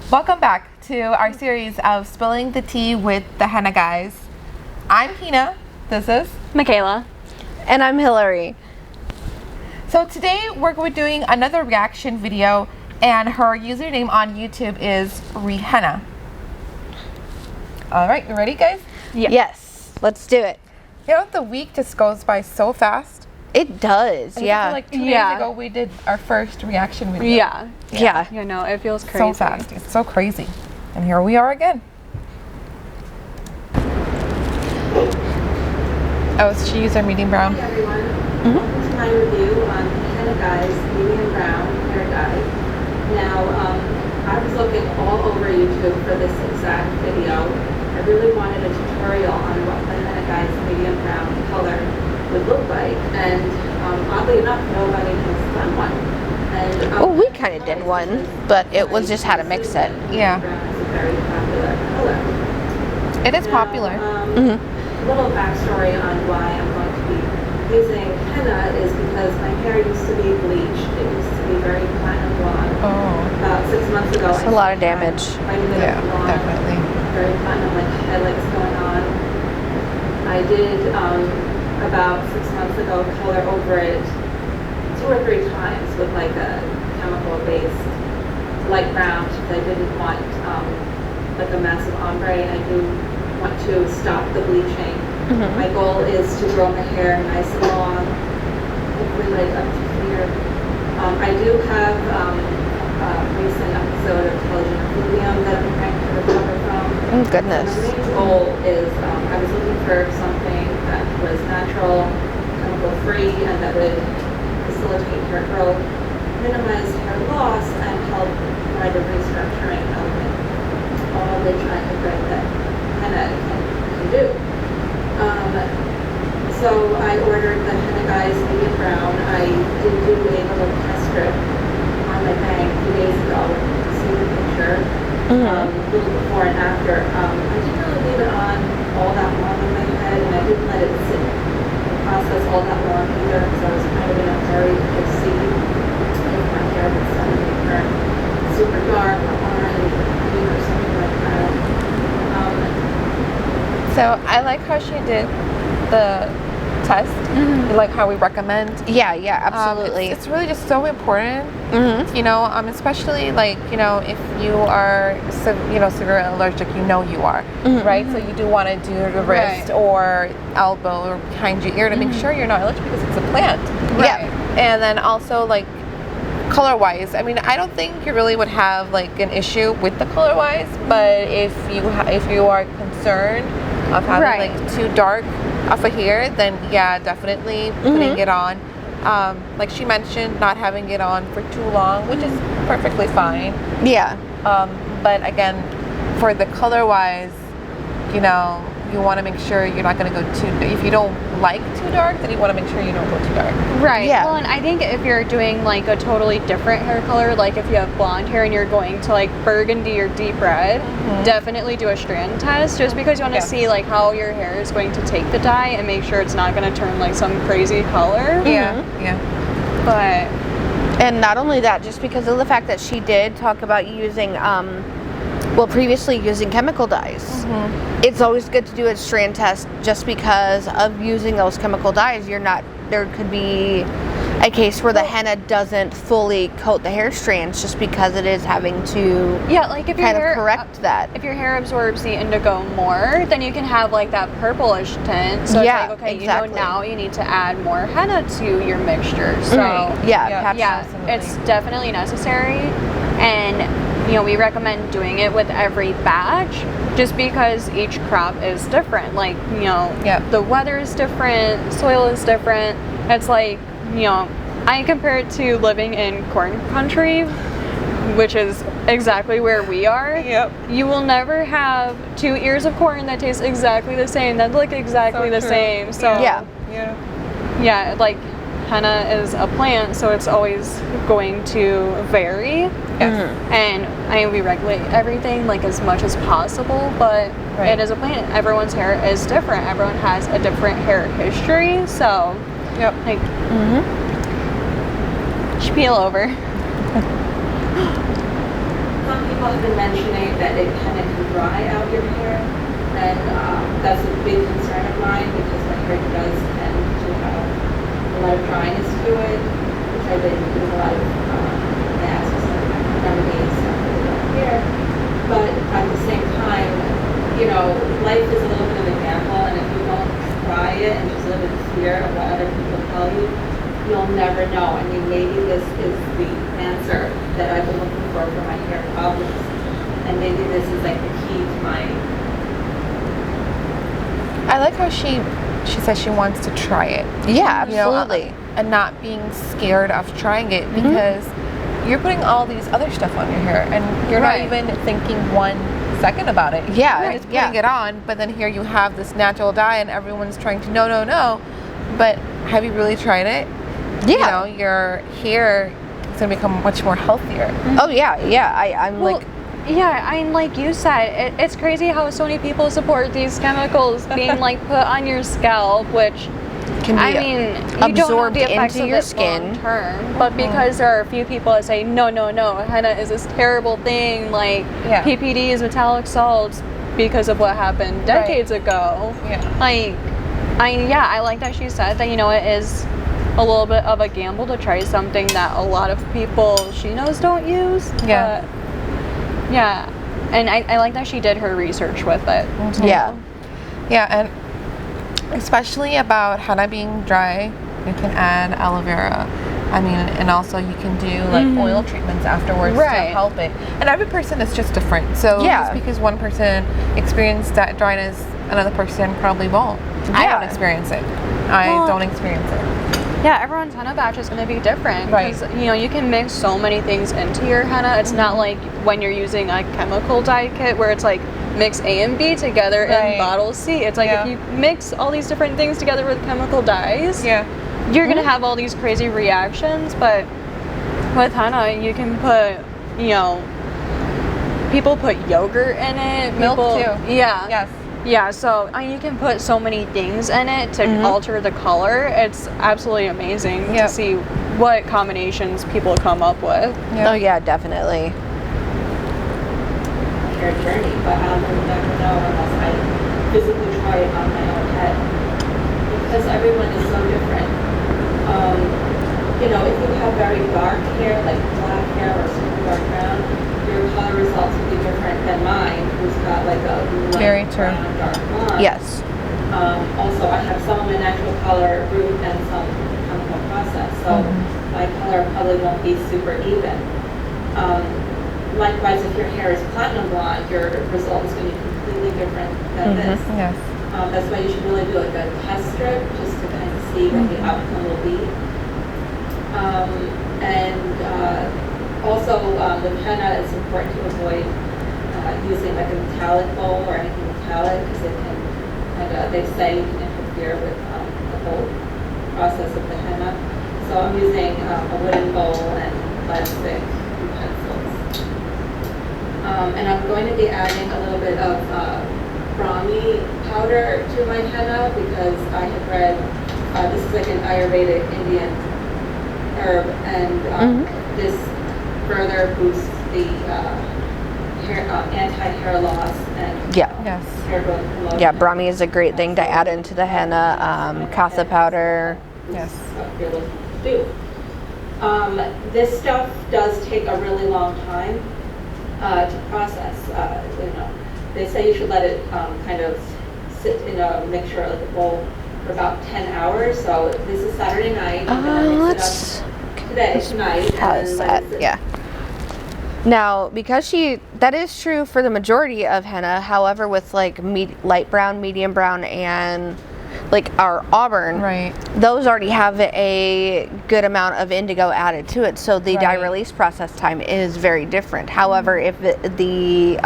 Welcome back to our series of Spilling the Tea with the Henna Guys. I'm Henna. This is Michaela. And I'm Hillary. So today we're doing another reaction video, and her username on YouTube is Henna. All right, you ready, guys? Yeah. Yes, let's do it. You know, the week just goes by so fast. It does, I yeah. feel like 2 days ago we did our first reaction video. Yeah. You know, it feels crazy. So fast. It's so crazy. And here we are again. Oh, she used our medium brown. Hi everyone. Welcome to my review on Henna Guys medium brown hair dye. Now, I was looking all over YouTube for this exact video. I really wanted a tutorial on what the Henna Guys medium brown color would look like, and oddly enough, nobody has done one. And, Oh, we kind of did one, but it was just how to mix it. Yeah. Brown is a very popular color. It is popular. A little backstory on why I'm going to be using henna is because my hair used to be bleached. It used to be very platinum blonde. Oh. About 6 months ago, That's a lot of damage. Quite a bit of blonde, definitely. very platinum like highlights going on. I did about 6 months ago color over it 2 or 3 times with like a chemical based light brown because I didn't want like a massive ombre. I do want to stop the bleaching. My goal is to grow my hair nice and long, hopefully like up to here. I do have a recent episode of Television Helium that I'm trying to recover from. Oh, goodness. My main goal is I was looking for something that was natural, chemical free, and that would facilitate hair growth, minimize hair loss, and help provide a restructuring element, all of which I have read that henna can do. So I ordered the Henna Guys medium brown. I did do a little test strip on my bang a few days ago. See the picture, a little before and after. I didn't really leave it on all that long on my head, and I didn't let it sit in the process all that long either, because I was kind of in a hurry to just see if my hair would suddenly turn super dark or orange or green or something like that. So I like how she did the test, like how we recommend. Yeah, absolutely. It's really just so important, you know, especially like, you know, if you are, severe allergic, you are, right? So you do want to do the wrist or elbow or behind your ear to make sure you're not allergic because it's a plant. Right. And then also like color-wise, I mean, I don't think you really would have like an issue with the color-wise, but if you are concerned of having like too dark of a hair, then yeah, definitely putting it on. Like she mentioned, not having it on for too long, which is perfectly fine. Yeah. But again, for the color-wise, you know, you want to make sure you're not going to go too. If you don't like too dark, then you want to make sure you don't go too dark. Right. Yeah. Well, and I think if you're doing like a totally different hair color, like if you have blonde hair and you're going to like burgundy or deep red, definitely do a strand test, just because you want to see like how your hair is going to take the dye and make sure it's not going to turn like some crazy color. Yeah. But And not only that, just because of the fact that she did talk about using, previously using chemical dyes. It's always good to do a strand test, just because of using those chemical dyes. There could be a case where the henna doesn't fully coat the hair strands, just because it is having to like if your kind hair, of correct that. If your hair absorbs the indigo more, then you can have like that purplish tint. So it's like, okay, exactly. you know, now you need to add more henna to your mixture. So it's definitely necessary. And you know, we recommend doing it with every batch, just because each crop is different. Like, you know, the weather is different, soil is different. It's like, you know, I compare it to living in corn country, which is exactly where we are. You will never have 2 ears of corn that taste exactly the same, that look exactly the same. So like henna is a plant, so it's always going to vary. And I mean, we regulate everything like as much as possible, but it is a plant. Everyone's hair is different. Everyone has a different hair history, so like spiel over. Some people people have been mentioning that it kind of can dry out your hair, and that's a big concern of mine because my hair does tend to have a lot of dryness to it, which I've been doing a lot of masks and remedies for the hair. But at the same time, you know, life is a little bit of a gamble, and if you don't try it and just live in fear of what other people tell you, you'll never know. I mean, maybe this is the answer that I've been looking for my hair problems, and maybe this is like the key to my. I like how she says she wants to try it. Yeah, absolutely. You know, and not being scared of trying it because you're putting all these other stuff on your hair, and you're not even thinking 1 second about it. Yeah, you're just putting it on, but then here you have this natural dye, and everyone's trying to no. But have you really tried it? Yeah. You know, your hair is going to become much more healthier. Oh, yeah. I'm well, yeah, I mean, like you said, it's crazy how so many people support these chemicals being like put on your scalp, which can be you absorbed don't know the effects into of your it skin. long term, but because there are a few people that say no, henna is this terrible thing, like PPDs, metallic salts, because of what happened decades ago. Yeah. Like, I like that she said that, you know, it is a little bit of a gamble to try something that a lot of people she knows don't use. Yeah. But, yeah. And I like that she did her research with it. Yeah. Yeah, and especially about henna being dry, you can add aloe vera. I mean, and also you can do like oil treatments afterwards to help it. And every person is just different. So just because one person experienced that dryness, another person probably won't. I don't experience it. I don't experience it. Yeah, everyone's henna batch is going to be different because you know, you can mix so many things into your henna. It's not like when you're using a chemical dye kit where it's like mix A and B together in bottle C. It's like if you mix all these different things together with chemical dyes, you're going to have all these crazy reactions. But with henna, you can put, you know, people put yogurt in it. Milk too. Yeah. Yes. Yeah, so you can put so many things in it to alter the color. It's absolutely amazing to see what combinations people come up with. Oh yeah, definitely. Hair journey, but I will never know unless I physically try it on my own head, because everyone is so different. You know, if you have very dark hair, like black hair or super dark brown, your color results will be different than mine, who's got like a light brown, dark blonde. Yes. Also, I have some of my natural color root and some chemical process, so my color probably won't be super even. Likewise, if your hair is platinum blonde, your result is going to be completely different than this. Yes. That's why you should really do like a test strip just to kind of see what the outcome will be. Also, with henna, it's important to avoid using like a metallic bowl or anything metallic, because it can they say it can interfere with the whole process of the henna. So I'm using a wooden bowl and plastic utensils. And I'm going to be adding a little bit of brahmi powder to my henna, because I have read this is like an Ayurvedic Indian herb, and this further boosts the anti-hair loss and hair growth promotion. Yeah, brahmi is a great thing to add into the henna. Katha powder. Yes. What you're looking to do. This stuff does take a really long time to process. You know, they say you should let it kind of sit in a mixture, like a bowl, for about 10 hours. So this is Saturday night. Let's tonight. How's that? Yeah. Now, because that is true for the majority of henna. However, with like light brown, medium brown, and like our auburn, those already have a good amount of indigo added to it, so the dye release process time is very different. However, if the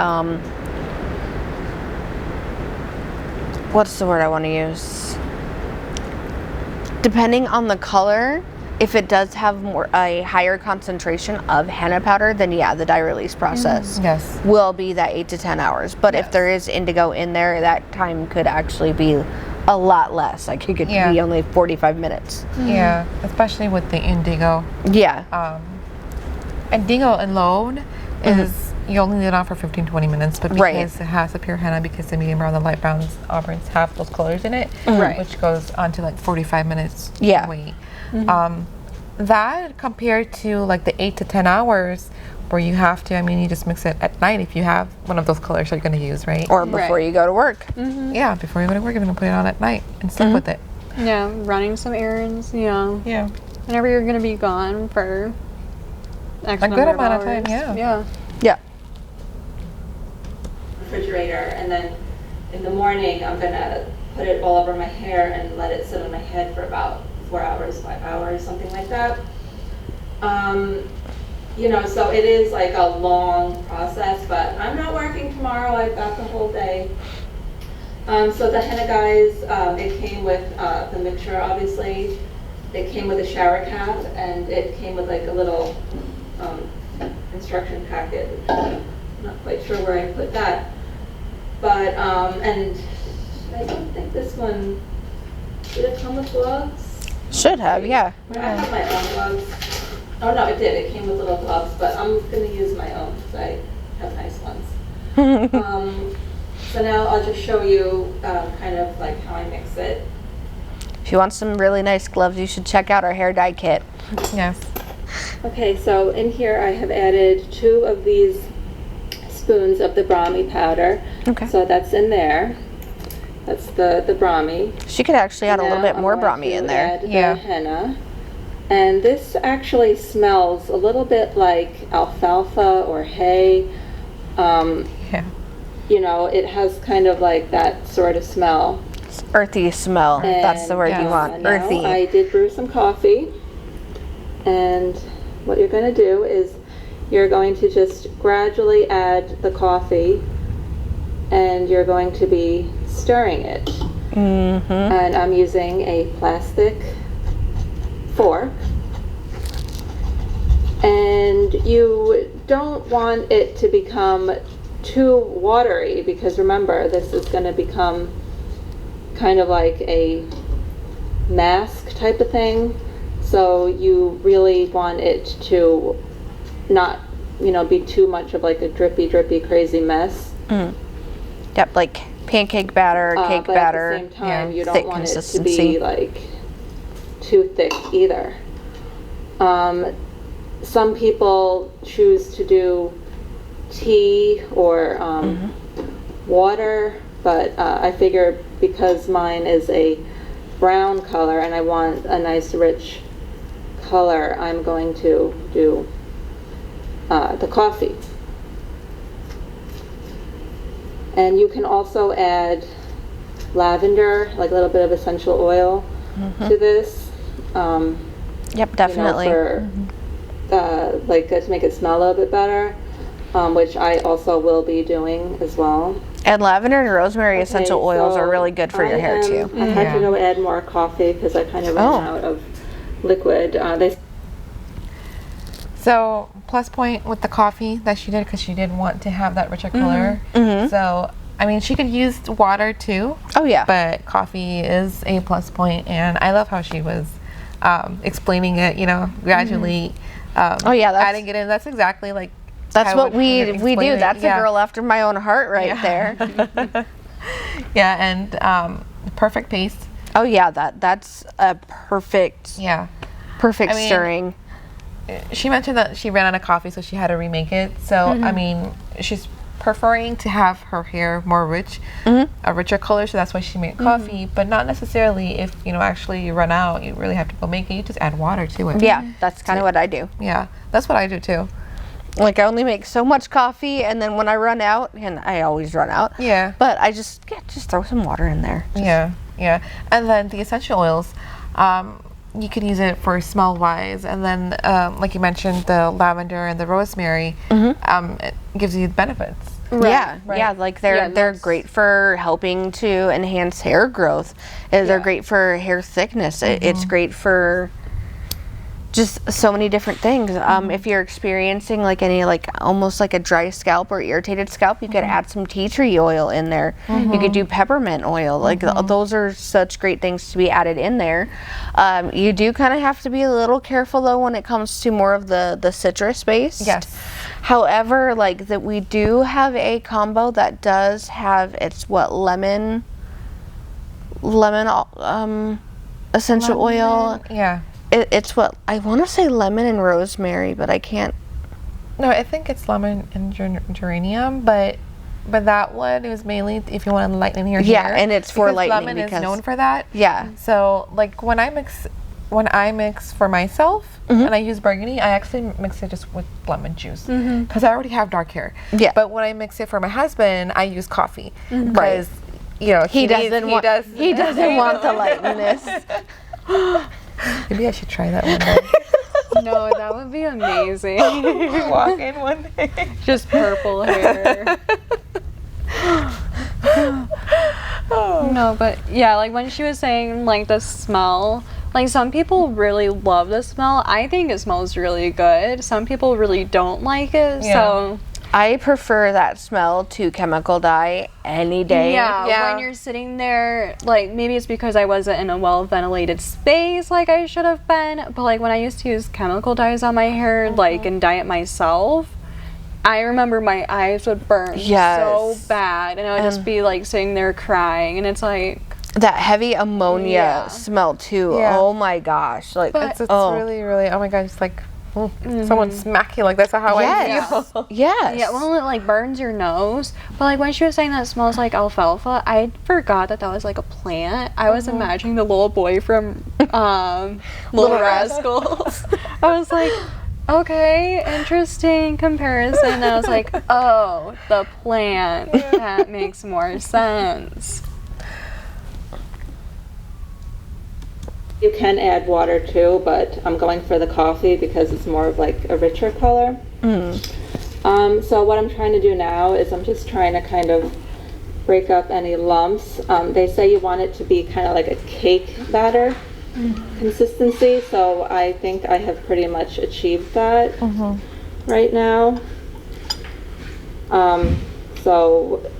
what's the word I want to use? Depending on the color, if it does have a higher concentration of henna powder, then the dye release process will be that 8 to 10 hours. But if there is indigo in there, that time could actually be a lot less. Like it could be only 45 minutes. Yeah, especially with the indigo. Yeah. Indigo alone is, you only leave it on for 15-20 minutes, but because it has the pure henna, because the medium brown, the light browns, auburns have those colors in it, which goes on to like 45 minutes wait. That compared to like the 8 to 10 hours where you have to, I mean, you just mix it at night if you have one of those colors that you're going to use, right? Or before you go to work. Yeah, before you go to work, you're going to put it on at night and stick with it. Yeah, running some errands, Yeah. Whenever you're going to be gone for a good amount of time, Yeah. Refrigerator, and then in the morning I'm going to put it all over my hair and let it sit on my head for about 4 hours, 5 hours, something like that. You know, so it is like a long process, but I'm not working tomorrow. I've got the whole day. So the Henna Guys, it came with the mixture, obviously. It came with a shower cap, and it came with like a little instruction packet. I'm not quite sure where I put that. But, and I don't think this one, did it come with gloves? Should have, yeah. I have my own gloves. Oh no, it did. It came with little gloves, but I'm going to use my own because I have nice ones. So now I'll just show you kind of like how I mix it. If you want some really nice gloves, you should check out our hair dye kit. Yes. Okay, so in here I have added 2 of these spoons of the Brahmi powder. Okay. So that's in there. That's the Brahmi. She could actually add a little bit more Brahmi in there. Add the henna. And this actually smells a little bit like alfalfa or hay. You know, it has kind of like that sort of smell. Earthy smell. And that's the word you want. Earthy. I did brew some coffee. And what you're going to do is you're going to just gradually add the coffee, and you're going to be stirring it. And I'm using a plastic fork. And you don't want it to become too watery, because remember, this is going to become kind of like a mask type of thing. So you really want it to not, you know, be too much of like a drippy crazy mess. Yep, like pancake batter, cake batter. At the same time, you don't want it to be like too thick either. Some people choose to do tea or water, but I figure because mine is a brown color and I want a nice rich color, I'm going to do the coffee. And you can also add lavender, like a little bit of essential oil to this. Yep, definitely. You know, for like to make it smell a little bit better, which I also will be doing as well. And lavender and rosemary essential oils are really good for your hair too. I had to go add more coffee because I kind of ran out of liquid. So plus point with the coffee that she did, because she did want to have that richer color. So I mean, she could use water too. Oh yeah. But coffee is a plus point, and I love how she was explaining it. You know, gradually. Adding it in. That's exactly like. That's what we do. That's a girl after my own heart right there. And perfect paste. Oh yeah, that's a perfect. Perfect stirring. She mentioned that she ran out of coffee, so she had to remake it. So I mean, she's preferring to have her hair more rich, a richer color. So that's why she made coffee, but not necessarily if actually you run out, you really have to go make it. You just add water to it. Yeah, that's kind of what I do. Yeah, that's what I do too. Like I only make so much coffee, and then when I run out, and I always run out. Yeah. But I just throw some water in there. Yeah. And then the essential oils, you can use it for smell wise, and then like you mentioned, the lavender and the rosemary, it gives you benefits. Right. Yeah, like they're great for helping to enhance hair growth. They're great for hair thickness. It's great for just so many different things. If you're experiencing like any like almost like a dry scalp or irritated scalp, you could add some tea tree oil in there. You could do peppermint oil. Like those are such great things to be added in there. You do kind of have to be a little careful though when it comes to more of the citrus based. Yes. However, like that we do have a combo that does have lemon essential oil. Yeah. It's what I want to say, lemon and rosemary, but I can't. No, I think it's lemon and geranium, but that one is mainly if you want to lighten your hair. Yeah, and it's for lightening lemon is known for that. Yeah. So like when I mix for myself and I use burgundy, I actually mix it just with lemon juice because I already have dark hair. Yeah. But when I mix it for my husband, I use coffee because he doesn't want the lightness. Maybe I should try that one day. No, that would be amazing. Walk in one day. Just purple hair. No, but yeah, like when she was saying like the smell, like some people really love the smell. I think it smells really good. Some people really don't like it. Yeah. So I prefer that smell to chemical dye any day. Yeah, when you're sitting there, like maybe it's because I wasn't in a well-ventilated space like I should have been, but like when I used to use chemical dyes on my hair, like and dye it myself, I remember my eyes would burn so bad, and I would just be like sitting there crying, and it's like that heavy ammonia smell too. Yeah. Oh my gosh, like it's really, really. Oh my gosh, it's like. Someone smack you like that's how I feel. Yes. Yeah, well, it like burns your nose. But like when she was saying that it smells like alfalfa, I forgot that was like a plant. I was imagining the little boy from Little Rascals. I was like, okay, interesting comparison. And I was like, oh, the plant. That makes more sense. You can add water too, but I'm going for the coffee because it's more of like a richer color. So what I'm trying to do now is I'm just trying to kind of break up any lumps. They say you want it to be kind of like a cake batter consistency, so I think I have pretty much achieved that right now. So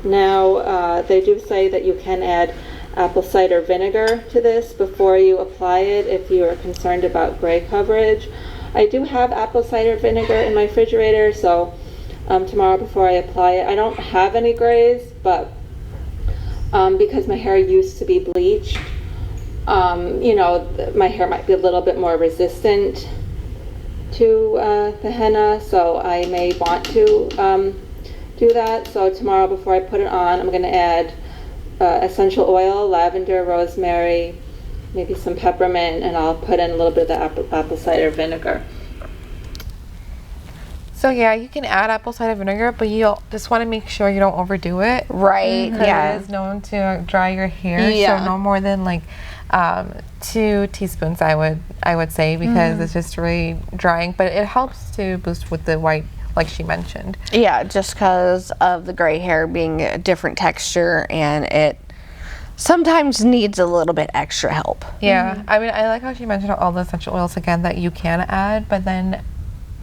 now they do say that you can add apple cider vinegar to this before you apply it if you are concerned about gray coverage. I do have apple cider vinegar in my refrigerator, so tomorrow before I apply it, I don't have any grays, but because my hair used to be bleached, my hair might be a little bit more resistant to the henna, so I may want to do that. So tomorrow before I put it on, I'm going to add essential oil, lavender, rosemary, maybe some peppermint, and I'll put in a little bit of the apple cider vinegar. So yeah, you can add apple cider vinegar, but you just want to make sure you don't overdo it. Right. Yeah. It is known to dry your hair, so no more than like 2 teaspoons I would say, because it's just really drying, but it helps to boost with the white, like she mentioned. Yeah, just because of the gray hair being a different texture, and it sometimes needs a little bit extra help. Yeah, I mean, I like how she mentioned all the essential oils again that you can add, but then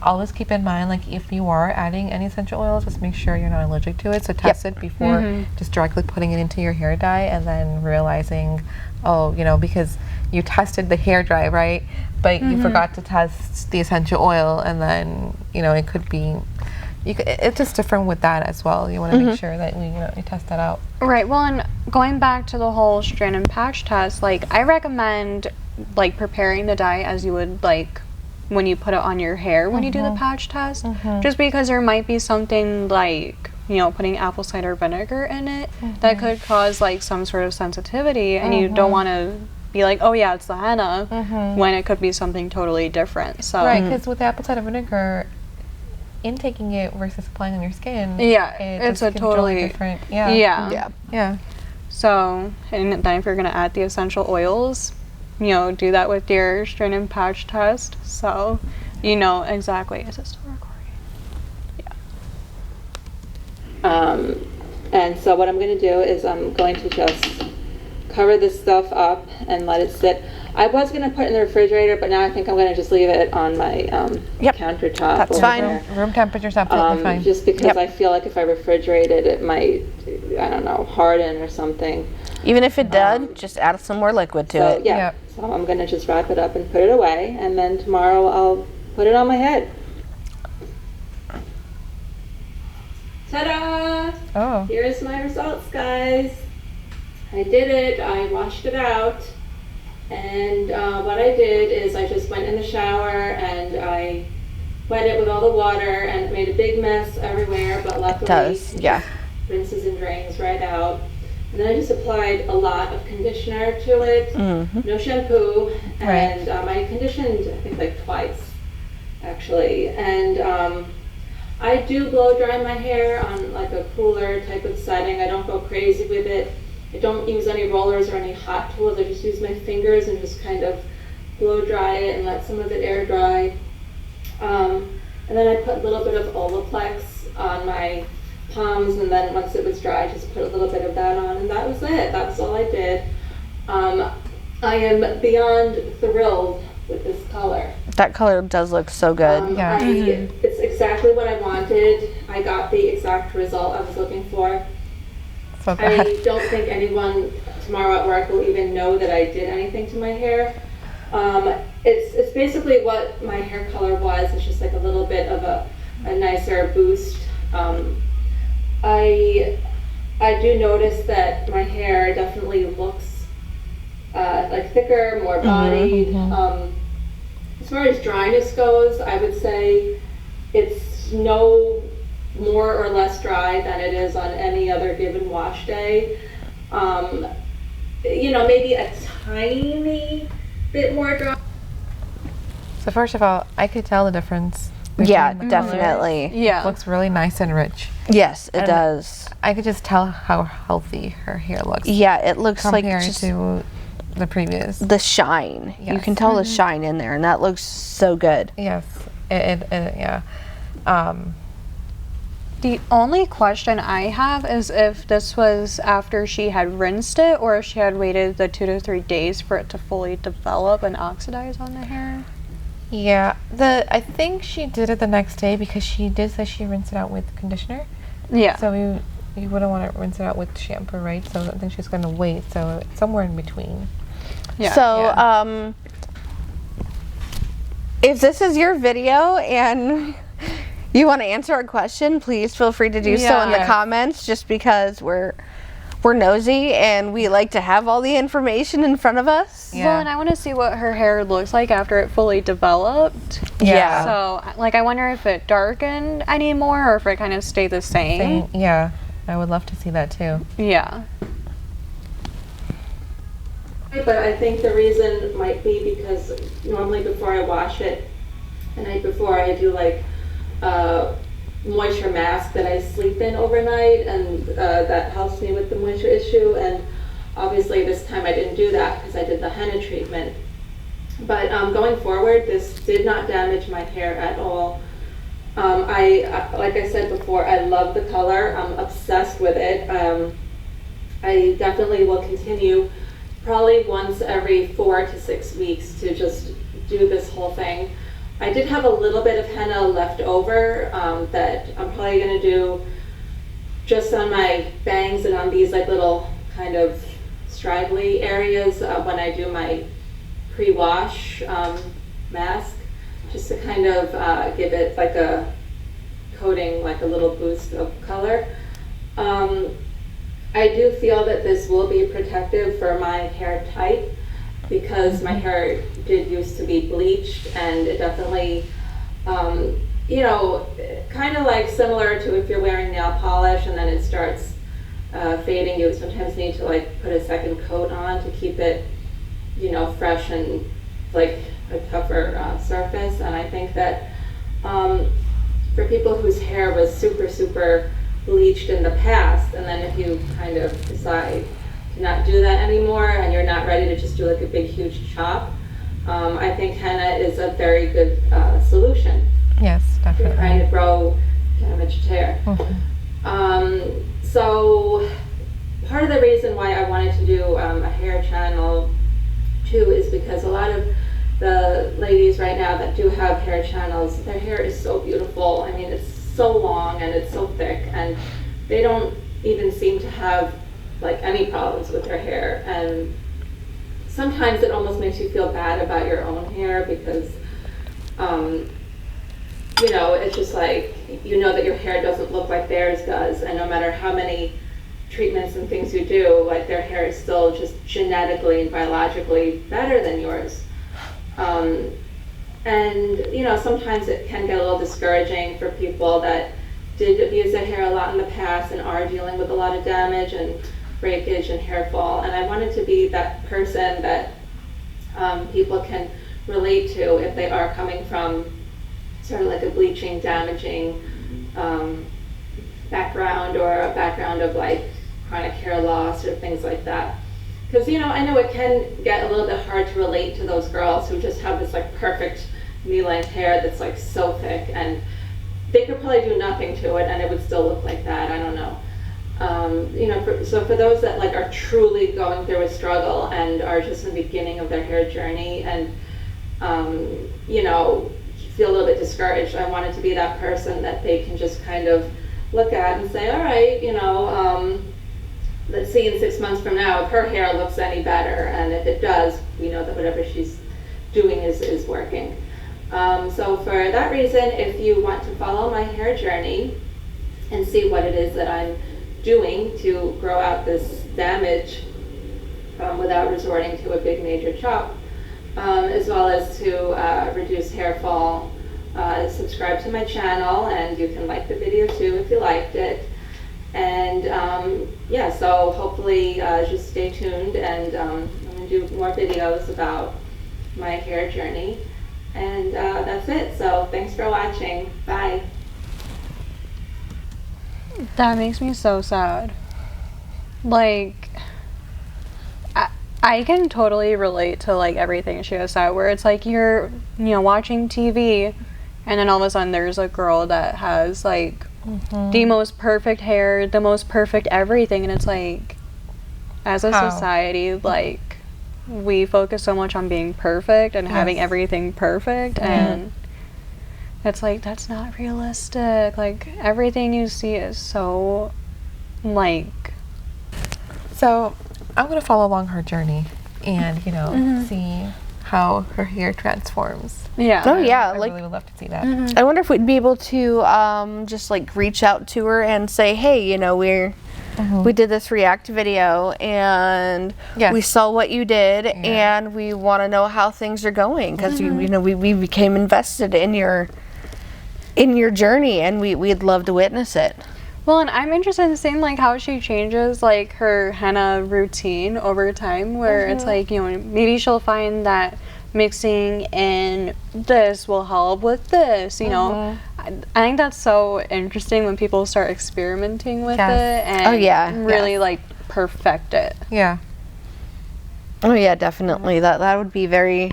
always keep in mind, like if you are adding any essential oils, just make sure you're not allergic to it. So test it before just directly putting it into your hair dye, and then realizing, oh, because you tested the hair dye, right? But you forgot to test the essential oil, and then it could be, it's just different with that as well. You want to make sure that you test that out. Right. Well, and going back to the whole strand and patch test, like I recommend like preparing the dye as you would like when you put it on your hair when you do the patch test, just because there might be something like putting apple cider vinegar in it that could cause like some sort of sensitivity, and you don't want to be like, oh yeah, it's the henna, when it could be something totally different. So right, because with apple cider vinegar, intaking it versus applying on your skin, it's a totally different. So, and then if you're gonna add the essential oils, do that with your strand and patch test, so exactly. Is it still recording? And so what I'm going to do is I'm going to just cover this stuff up and let it sit. I was going to put it in the refrigerator, but now I think I'm going to just leave it on my countertop. That's fine. Room temperature's absolutely fine. Just because I feel like if I refrigerate it, it might, I don't know, harden or something. Even if it does, just add some more liquid to it. Yeah. So I'm going to just wrap it up and put it away, and then tomorrow I'll put it on my head. Ta-da! Oh. Here's my results, guys. I did it. I washed it out. And what I did is I just went in the shower and I wet it with all the water, and it made a big mess everywhere, but luckily rinses and drains right out. And then I just applied a lot of conditioner to it, no shampoo, and I conditioned I think like twice actually. And I do blow dry my hair on like a cooler type of setting. I don't go crazy with it. I don't use any rollers or any hot tools. I just use my fingers and just kind of blow dry it and let some of it air dry. And then I put a little bit of Olaplex on my palms, and then once it was dry, just put a little bit of that on, and that was it. That's all I did. I am beyond thrilled with this color. That color does look so good. It's exactly what I wanted. I got the exact result I was looking for. So bad. I don't think anyone tomorrow at work will even know that I did anything to my hair. It's basically what my hair color was. It's just like a little bit of a nicer boost. I do notice that my hair definitely looks like thicker, more bodied. As far as dryness goes, I would say it's no more or less dry than it is on any other given wash day. You know, maybe a tiny bit more dry. So first of all, I could tell the difference. Yeah, definitely. Yeah. It looks really nice and rich. Yes, it does. I could just tell how healthy her hair looks. Yeah, it looks like just to the previous. The shine. Yes. You can tell the shine in there, and that looks so good. Yes. Yeah. The only question I have is if this was after she had rinsed it, or if she had waited the 2 to 3 days for it to fully develop and oxidize on the hair. Yeah, I think she did it the next day because she did say she rinsed it out with conditioner. Yeah. So you wouldn't want to rinse it out with shampoo, right? So I think she's going to wait. So it's somewhere in between. Yeah. So if this is your video and you want to answer our question, please feel free to do so in the comments, just because we're nosy and we like to have all the information in front of us. Yeah. Well, and I want to see what her hair looks like after it fully developed. Yeah. So, like, I wonder if it darkened anymore or if it kind of stayed the same. Yeah. I would love to see that too. Yeah. But I think the reason might be because normally before I wash it, the night before, I do like moisture mask that I sleep in overnight, and that helps me with the moisture issue. And obviously this time I didn't do that because I did the henna treatment. But going forward, this did not damage my hair at all. Like I said before, I love the color. I'm obsessed with it. I definitely will continue probably once every 4 to 6 weeks to just do this whole thing. I did have a little bit of henna left over that I'm probably going to do just on my bangs and on these like little kind of straggly areas when I do my pre-wash mask, just to kind of give it like a coating, like a little boost of color. I do feel that this will be protective for my hair type, because my hair did used to be bleached, and it definitely, you know, kind of like similar to if you're wearing nail polish and then it starts fading, you sometimes need to like put a second coat on to keep it, you know, fresh and like a tougher surface. And I think that for people whose hair was super bleached in the past, and then if you kind of decide to not do that anymore and you're not ready to just do like a big huge chop, I think henna is a very good solution. Yes, definitely. To kind of grow damaged hair. So part of the reason why I wanted to do a hair channel too, is because a lot of the ladies right now that do have hair channels, their hair is so beautiful. I mean, it's so long and it's so thick, and they don't even seem to have like any problems with their hair. And sometimes it almost makes you feel bad about your own hair because you know, it's just like, you know that your hair doesn't look like theirs does, and no matter how many treatments and things you do, like their hair is still just genetically and biologically better than yours. And you know, sometimes it can get a little discouraging for people that did abuse their hair a lot in the past and are dealing with a lot of damage and breakage and hair fall. And I wanted to be that person that people can relate to if they are coming from sort of like a bleaching, damaging background, or a background of like chronic hair loss or things like that. Because, you know, I know it can get a little bit hard to relate to those girls who just have this like perfect knee-length hair that's like so thick, and they could probably do nothing to it and it would still look like that. I don't know. You know, so for those that like are truly going through a struggle and are just in the beginning of their hair journey and you know, feel a little bit discouraged, I wanted to be that person that they can just kind of look at and say, all right, you know, let's see in 6 months from now if her hair looks any better, and if it does, we know that whatever she's doing is working. So for that reason, if you want to follow my hair journey and see what it is that I'm doing to grow out this damage without resorting to a big major chop, as well as to reduce hair fall, subscribe to my channel, and you can like the video too if you liked it. And yeah, so hopefully just stay tuned, and I'm going to do more videos about my hair journey. And that's it. So thanks for watching. Bye. That makes me so sad. Like, I can totally relate to like everything she has said, where it's like you're, you know, watching TV and then all of a sudden there's a girl that has like the most perfect hair, the most perfect everything, and it's like, as a society, like, we focus so much on being perfect and having everything perfect, and it's like, that's not realistic. Like, everything you see is so, like... So, I'm going to follow along her journey and, you know, see how her hair transforms. Yeah. Oh, yeah. I really would love to see that. I wonder if we'd be able to just, like, reach out to her and say, hey, you know, we did this React video, and we saw what you did, and we want to know how things are going, because you know, we became invested in your journey, and we'd love to witness it. Well, and I'm interested in seeing like how she changes like her henna routine over time, where it's like, you know, maybe she'll find that mixing in this will help with this, you know. I think that's so interesting when people start experimenting with it and really like perfect it. Yeah. Oh yeah, definitely. That would be very,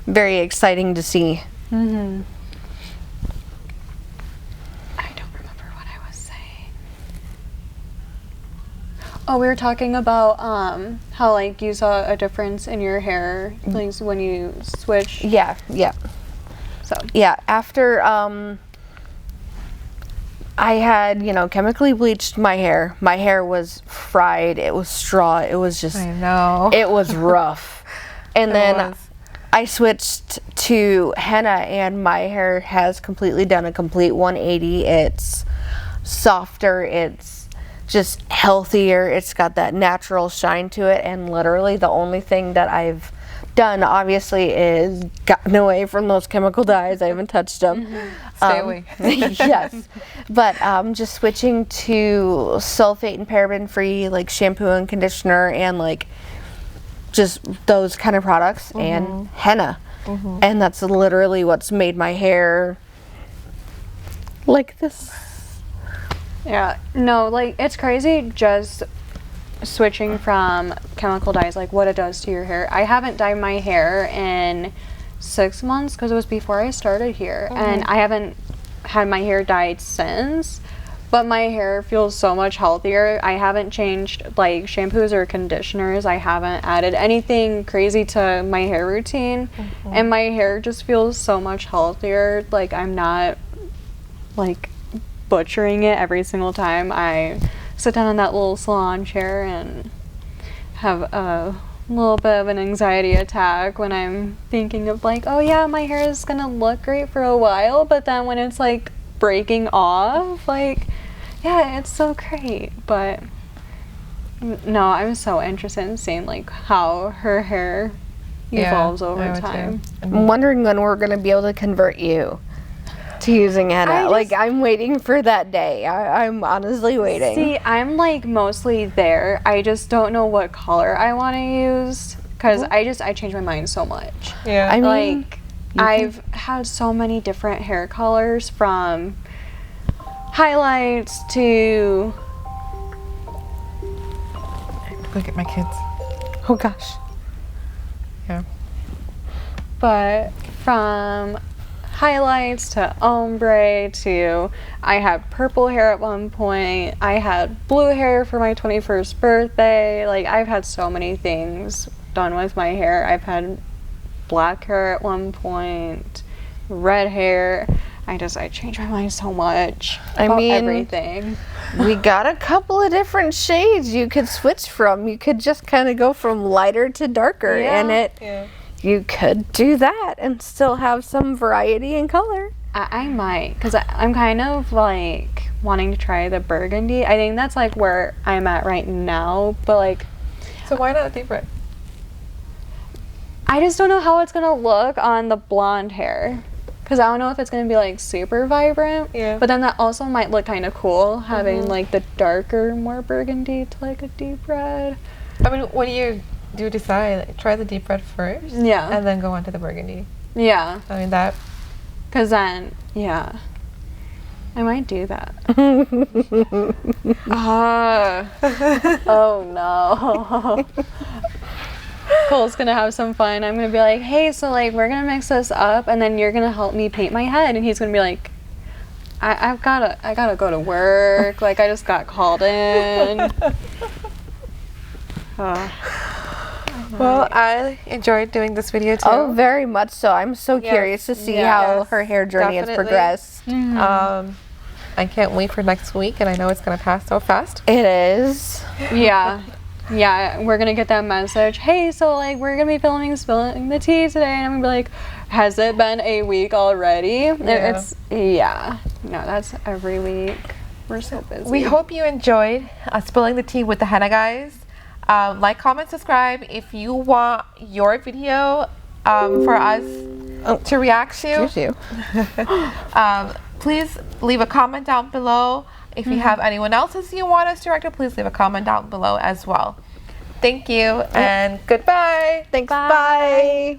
very exciting to see. Oh, we were talking about how like you saw a difference in your hair like when you switched. Yeah. So yeah, after I had, you know, chemically bleached my hair. My hair was fried. It was straw. It was just, I know. It was rough. And then I switched to henna, and my hair has completely done a complete 180. It's softer. It's just healthier. It's got that natural shine to it, and literally the only thing that I've done obviously is gotten away from those chemical dyes. I haven't touched them. Stay away. Yes, but just switching to sulfate and paraben free like shampoo and conditioner, and like just those kind of products, and henna, and that's literally what's made my hair like this. Yeah, no, like, it's crazy just switching from chemical dyes, like, what it does to your hair. I haven't dyed my hair in 6 months, because it was before I started here, and I haven't had my hair dyed since, but my hair feels so much healthier. I haven't changed like shampoos or conditioners. I haven't added anything crazy to my hair routine, and my hair just feels so much healthier. Like I'm not like butchering it every single time I sit down in that little salon chair and have a little bit of an anxiety attack when I'm thinking of like, oh yeah, my hair is gonna look great for a while, but then when it's like breaking off, like, yeah, it's so great. But no, I'm so interested in seeing like how her hair evolves over time. I'm wondering when we're gonna be able to convert you to using henna. Like, I'm waiting for that day. I'm honestly waiting. See, I'm like mostly there. I just don't know what color I want to use because I change my mind so much. Yeah. I mean, like I've had so many different hair colors, from highlights to look at my kids. oh gosh. Yeah. but from highlights to ombre to, I had purple hair at one point, I had blue hair for my 21st birthday. Like I've had so many things done with my hair. I've had black hair at one point, red hair. I changed my mind so much about everything. We got a couple of different shades you could switch from. You could just kind of go from lighter to darker, and you could do that and still have some variety in color. I might, because I'm kind of like wanting to try the burgundy. I think that's like where I'm at right now, but like, so why not deep red? I just don't know how it's gonna look on the blonde hair, because I don't know if it's gonna be like super vibrant. Yeah. But then that also might look kind of cool, having like the darker, more burgundy to like a deep red. I mean, what do you decide? Like, try the deep red first. Yeah. And then go on to the burgundy. Yeah. I mean that. Because then, yeah, I might do that. Oh no. Cole's gonna have some fun. I'm gonna be like, hey, so like we're gonna mix this up, and then you're gonna help me paint my head, and he's gonna be like, I gotta go to work. Like I just got called in. Well, I enjoyed doing this video too. Oh, very much so. I'm so curious to see how her hair journey has progressed. I can't wait for next week, and I know it's gonna pass so fast. It is. Yeah. Yeah, we're gonna get that message. Hey, so like we're gonna be filming Spilling the Tea today, and I'm gonna be like, has it been a week already? It's no, that's every week. We're so busy. We hope you enjoyed Spilling the Tea with the Henna Guys. Like, comment, subscribe if you want your video for us to react to. Please leave a comment down below. If you have anyone else's you want us to react to, please leave a comment down below as well. Thank you and goodbye. Thanks. Bye.